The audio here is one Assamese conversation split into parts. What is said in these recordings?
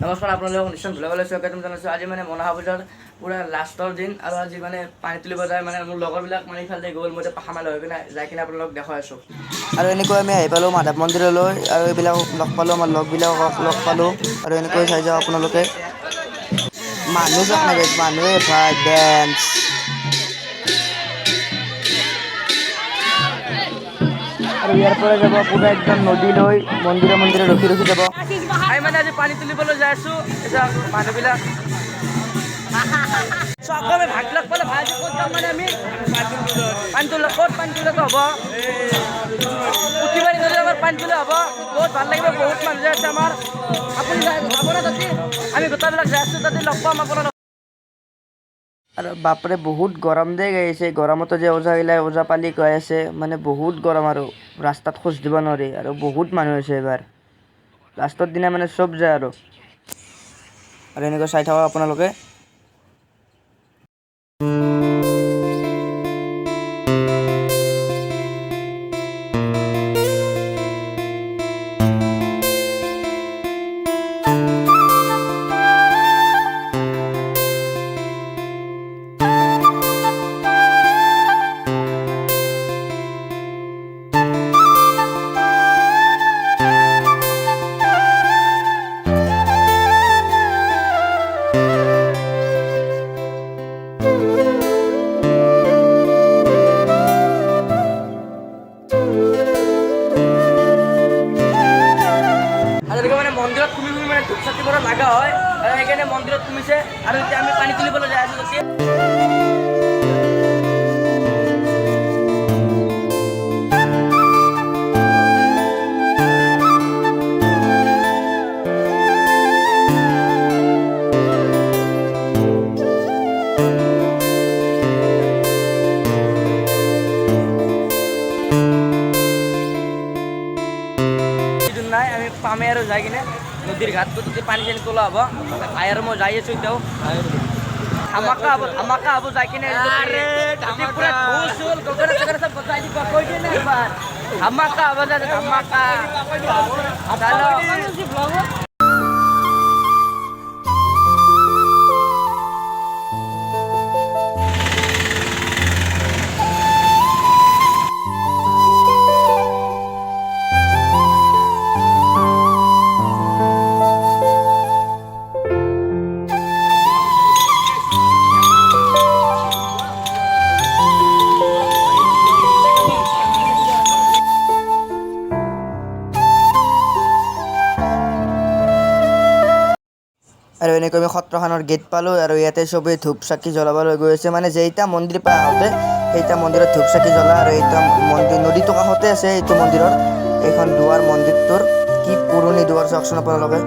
নমস্কাৰ আপোনালোকক নিশ্চয় ভুলাবলৈ স্বাগতম জনাইছোঁ। আজি মানে মনসা পূজাৰ পূৰা লাষ্টৰ দিন আৰু আজি মানে পানী তুলিব যায় মানে মোৰ লগৰবিলাক মানে ইফালে গ'ল, মই এতিয়া পাহামাল হৈ পিনে যাই কিনে আপোনালোকক দেখাই আছোঁ। আৰু এনেকৈ আমি আহি পালোঁ মাধৱ মন্দিৰলৈ আৰু এইবিলাকক লগ পালোঁ, আমাৰ লগবিলাকক লগ পালোঁ আৰু এনেকৈ চাই যাওঁ আপোনালোকে মানুহ যাক নেবে মানুহে ভাই ডেন্স আৰু ইয়াৰ পৰা যাব পুৰা একদম নদীলৈ মন্দিৰে মন্দিৰে ৰখি ৰখি যাব। আমি মানে আজি পানী তুলিবলৈ যাই আছোঁ। এতিয়া মানুহবিলাক আকৌ আমি ভাগবিলাক পালে ভাল ক'ত যাম মানে আমি পানী তোলা ক'ত পানী তোলাটো হ'ব পুথিবাৰী নদীৰ আমাৰ পানী তোলা হ'ব, বহুত ভাল লাগিব। বহুত মানুহ যাই আছে আমাৰ, আপুনি যাব না তাতে? আমি গোটেইবিলাক যাই আছোঁ, তাতে লগ পাম আপোনাৰ। আৰু বাপৰে বহুত গৰম দে গাইছে, গৰমতো যে ওজাগিলা ওজা পালি গৈ আছে মানে বহুত গৰম আৰু ৰাস্তাত খোজ দিব নোৱাৰি আৰু বহুত মানুহ হৈছে এইবাৰ লাষ্টৰ দিনা মানে চব যায় আৰু এনেকৈ চাই থাকক আপোনালোকে। মন্দিৰত ঘূমি ঘূমি মানে ধূপ চাকিবোৰ লগা হয় আৰু সেইকাৰণে মন্দিৰত ঘূমিছে আৰু এতিয়া আমি পানী তুলিবলৈ যাই আছোঁ তাতে। নাই আমি পামে আৰু যাই কিনে নদীৰ ঘাটটো তাতে পানী চানী তোলা হ'ব। ভাই আৰু মই যাই আছোঁ এতিয়াও, ধামাকা হ'ব যাই কিনে পুৰা ঢোল চোল গগনা চগনা চব বজাই দিব কৈ দিয়ে না এবাৰ ধামাকা হ'ব যাতে ধামাকা। আৰু এনেকৈ আমি সত্ৰখনৰ গেট পালোঁ আৰু ইয়াতে চবেই ধূপ চাকি জ্বলাবলৈ গৈ আছে, মানে যেইটা মন্দিৰ পৰা আহোঁতে সেইটা মন্দিৰত ধূপ চাকি জ্বলা আৰু এইটা মন্দিৰ নদীটো কাষতে আছে। এইটো মন্দিৰৰ এইখন দুৱাৰ মন্দিৰটোৰ কি পুৰণি দুৱাৰ চাওকচোন আপোনালোকে।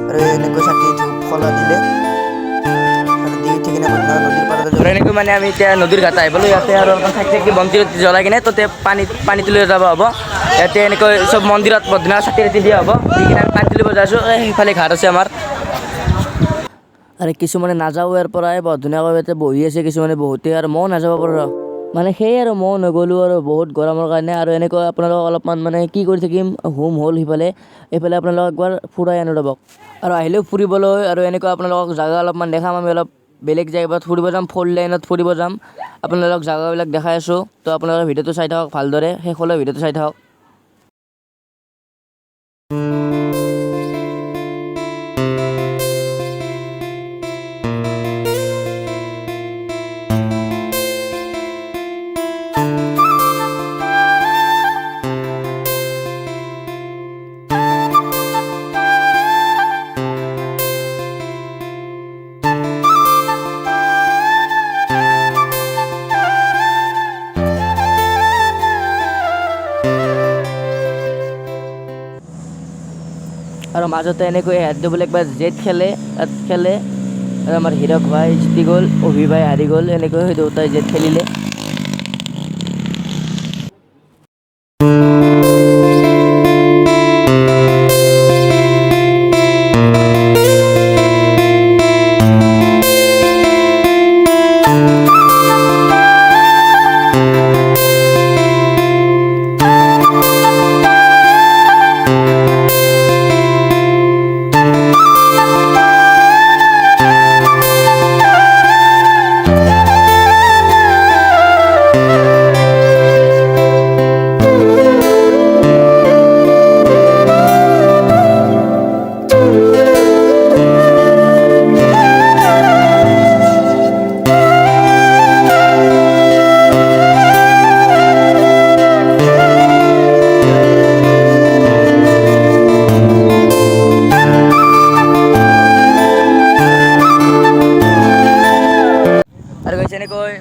আৰু এনেকৈ চাকি ধূপ খলা দিলে আৰু দি উঠি কিনে নদীৰ পাৰতে যাব। এনেকৈ মানে আমি এতিয়া নদীৰ ঘাট আহি পালোঁ, ইয়াতে আৰু চাকি চাকি বন্তি জ্বলাই কিনে তাতে পানী তুলিব যাব হ'ব। ইয়াতে এনেকৈ চব মন্দিৰত বদনা চাকি ৰাতি দিয়া হ'ব, দি কিনে আমি পানী তুলিব যাই আছোঁ। সেইফালে ঘাট আছে আমাৰ। আৰু কিছুমানে নাযাওঁ ইয়াৰ পৰাই বহুত ধুনীয়াকৈ ইয়াতে বহি আছে কিছুমানে বহুতেই, আৰু ময়ো নাযাব পাৰোঁ মানে সেয়ে আৰু ময়ো নগ'লোঁ আৰু বহুত গৰমৰ কাৰণে। আৰু এনেকৈ আপোনালোকক অলপমান মানে কি কৰি থাকিম, হোম হ'ল সিফালে এইফালে আপোনালোকক একবাৰ ফুৰাই আনো ৰ'বক। আৰু আহিলেও ফুৰিবলৈ আৰু এনেকুৱা আপোনালোকক জাগা অলপমান দেখাম, আমি অলপ বেলেগ জেগাত ফুৰিব যাম, 4 লাইনত ফুৰিব যাম। আপোনালোকক জাগাবিলাক দেখাই আছোঁ, তো আপোনালোকে ভিডিঅ'টো চাই থাকক ভালদৰে, শেষলৈ ভিডিঅ'টো চাই থাকক। আৰু মাজতে এনেকৈ সিহঁতে বোলে একবাৰ জেট খেলে, তাত খেলে আৰু আমাৰ হীৰক ভাই জিতি গ'ল, অভি ভাই হাৰি গ'ল, এনেকৈ সেই দুটাই জেট খেলিলে।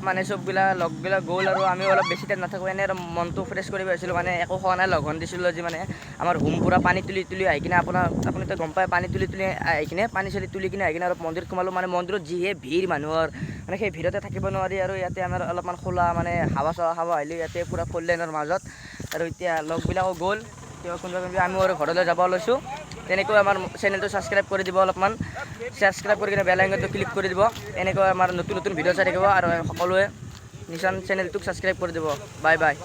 মানে চববিলাক লগবিলাক গ'ল আৰু আমি অলপ বেছি টাইম নাথাকোঁ এনেই আৰু মনটো ফ্ৰেছ কৰিব আহিছিলোঁ মানে একো খোৱা নাই লঘন দিছিলোঁ আজি মানে আমাৰ হোম পূৰা পানী তুলি আহি কিনে আপুনিতো গম পায় পানী তুলি আহি কিনে পানী চালি তুলি কিনে আহি কিনে আৰু মন্দিৰত সোমালোঁ মানে মন্দিৰত যিহে ভিৰ মানুহৰ মানে সেই ভিৰতে থাকিব নোৱাৰি আৰু ইয়াতে আমাৰ অলপমান খোলা মানে হাৱা চাৱা খাব আহিলোঁ ইয়াতে পূৰা ফ'ৰ লাইনৰ মাজত আৰু এতিয়া লগবিলাকো গ'ল কোনোবা আমি আৰু ঘৰলৈ যাব লৈছোঁ তেনেকৈ আমাৰ চেনেলটো ছাবস্ক্ৰাইব কৰি দিব অলপমান ছাবস্ক্ৰাইব কৰি কিনে বেল আইকনটো ক্লিক কৰি দিব এনেকৈ আমাৰ নতুন ভিডিঅ' চাই থাকিব আৰু সকলোৱে নিশ্চয় চেনেলটোক ছাবস্ক্ৰাইব কৰি দিব বাই বাই